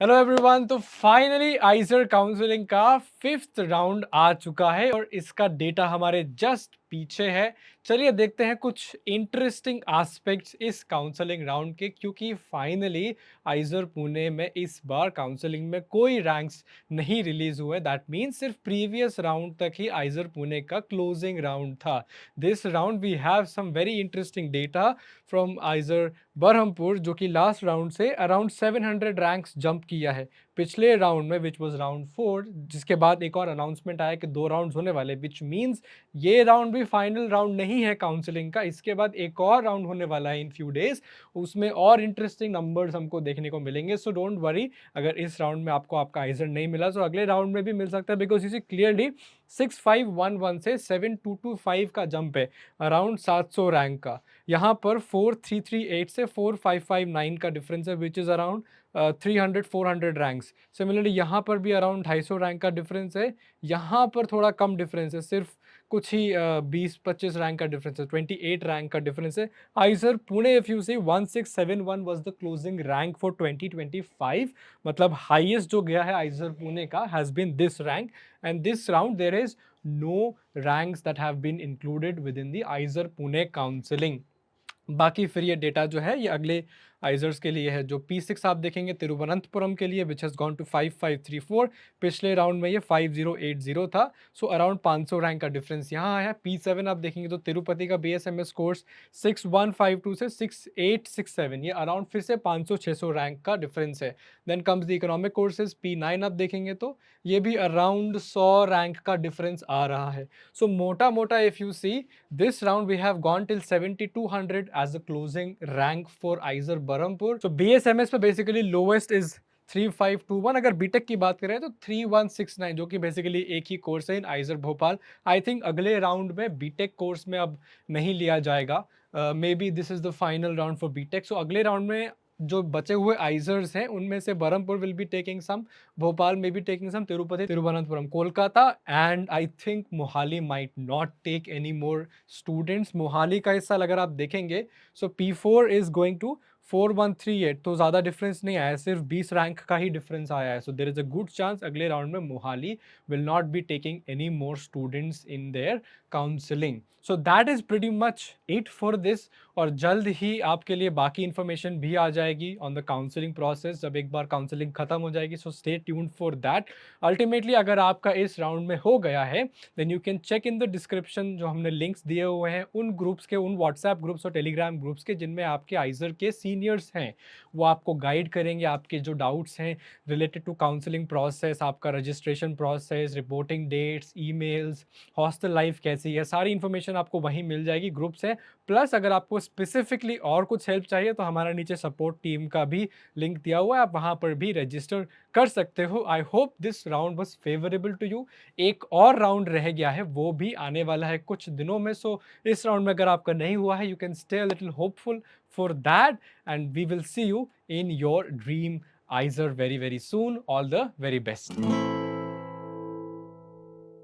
Hello everyone. तो finally आइजर counselling का fifth round आ चुका है और इसका डेटा हमारे जस्ट पीछे है। चलिए देखते हैं कुछ इंटरेस्टिंग एस्पेक्ट्स इस काउंसलिंग राउंड के, क्योंकि फाइनली आइजर पुणे में इस बार काउंसलिंग में कोई रैंक्स नहीं रिलीज हुए। दैट मीन्स सिर्फ प्रीवियस राउंड तक ही आइजर पुणे का क्लोजिंग राउंड था। This round we have some very interesting data from IISER Berhampur, जो कि लास्ट राउंड से अराउंड 700 रैंक्स जंप किया है पिछले राउंड में, विच वाज राउंड 4, जिसके बाद एक और अनाउंसमेंट आया कि 2 राउंड्स होने वाले, विच मींस ये राउंड भी फाइनल राउंड नहीं है काउंसलिंग का। इसके बाद एक और राउंड होने वाला है इन फ्यू डेज, उसमें और इंटरेस्टिंग नंबर्स हमको देखने को मिलेंगे। सो डोंट वरी, अगर इस राउंड में आपको आपका आइजर नहीं मिला तो अगले राउंड में भी मिल सकता है, बिकॉज इसे क्लियरली 6511 से 7225 का जंप है, अराउंड 700 रैंक का। यहाँ पर 4338 से 4559 का डिफरेंस है, which is around 300-400 ranks. Similarly यहाँ पर भी अराउंड 250 रैंक का डिफरेंस है। यहाँ पर थोड़ा कम डिफरेंस है, सिर्फ कुछ ही 20-25 रैंक का डिफरेंस है, 28 रैंक का डिफरेंस है। IISER Pune, if you see, 1671 was the closing rank for 2025, मतलब हाईएस्ट जो गया है आइजर पुणे का has been this rank. And this round there is no ranks that have been included within the Aizer Pune counseling। बाकी फिर ये data जो है ये अगले आइजर्स के लिए है। जो P6 आप देखेंगे तिरुवनंतपुरम के लिए, विच हैज़ गॉन टू 5534, पिछले राउंड में ये 5080 था। सो अराउंड 500 रैंक का डिफरेंस यहाँ आया है। P7 आप देखेंगे तो तिरुपति का BSMS कोर्स 6152 से 6867, ये अराउंड फिर से 500-600 रैंक का डिफरेंस है। Then comes the economic courses. P9 आप देखेंगे तो ये भी अराउंड 100 रैंक का डिफरेंस आ रहा है। सो मोटा मोटा if you see, this round we have gone till 7200 as the closing rank for Aizer Berhampur। So BSMS पे basically lowest is 3521। अगर बीटेक की बात करें तो 3169, जो कि बेसिकली एक ही कोर्स है in IISER Bhopal. I think अगले राउंड में बीटेक कोर्स में अब नहीं लिया जाएगा। Maybe this is the final round for BTech. So अगले राउंड में जो बचे हुए आइजर्स हैं उनमें से Berhampur will be taking some, Bhopal में be taking some, Tirupati, Thiruvananthapuram, Kolkata and I think Mohali might not take any more students. Mohali का इस साल अगर आप देखेंगे, सो P4 इज गोइंग टू 4138, तो ज़्यादा डिफरेंस नहीं आया है, सिर्फ 20 रैंक का ही डिफरेंस आया है। So there is a good chance अगले राउंड में Mohali will not be taking any more students in their counselling. So that is pretty much it for this. और जल्द ही आपके लिए बाकी इन्फॉर्मेशन भी आ जाएगी ऑन द काउंसलिंग प्रोसेस, जब एक बार काउंसलिंग खत्म हो जाएगी। So stay tuned for that. Ultimately अगर आपका इस राउंड में हो गया है, then you can check in the description, जो हमने लिंक्स दिए हुए हैं उन ग्रुप्स के, उन व्हाट्सएप ग्रुप्स और टेलीग्राम ग्रुप्स के, जिनमें आपके आइजर के सीनियर्स हैं। वो आपको गाइड करेंगे, आपके जो डाउट्स हैं रिलेटेड टू काउंसलिंग प्रोसेस, आपका registration process, reporting dates, emails, hostel life कैसी है, सारी इन्फॉर्मेशन आपको वहीं मिल जाएगी, ग्रुप्स हैं। प्लस अगर आपको स्पेसिफिकली और कुछ हेल्प चाहिए तो हमारा नीचे सपोर्ट टीम का भी लिंक दिया हुआ है, आप वहाँ पर भी रजिस्टर कर सकते हो। I hope this round was favourable to you. एक और राउंड रह गया है, वो भी आने वाला है कुछ दिनों में। सो इस राउंड में अगर आपका नहीं हुआ है, you can stay a little hopeful for that, and we will see you in your dream IISER very very soon. All the very best.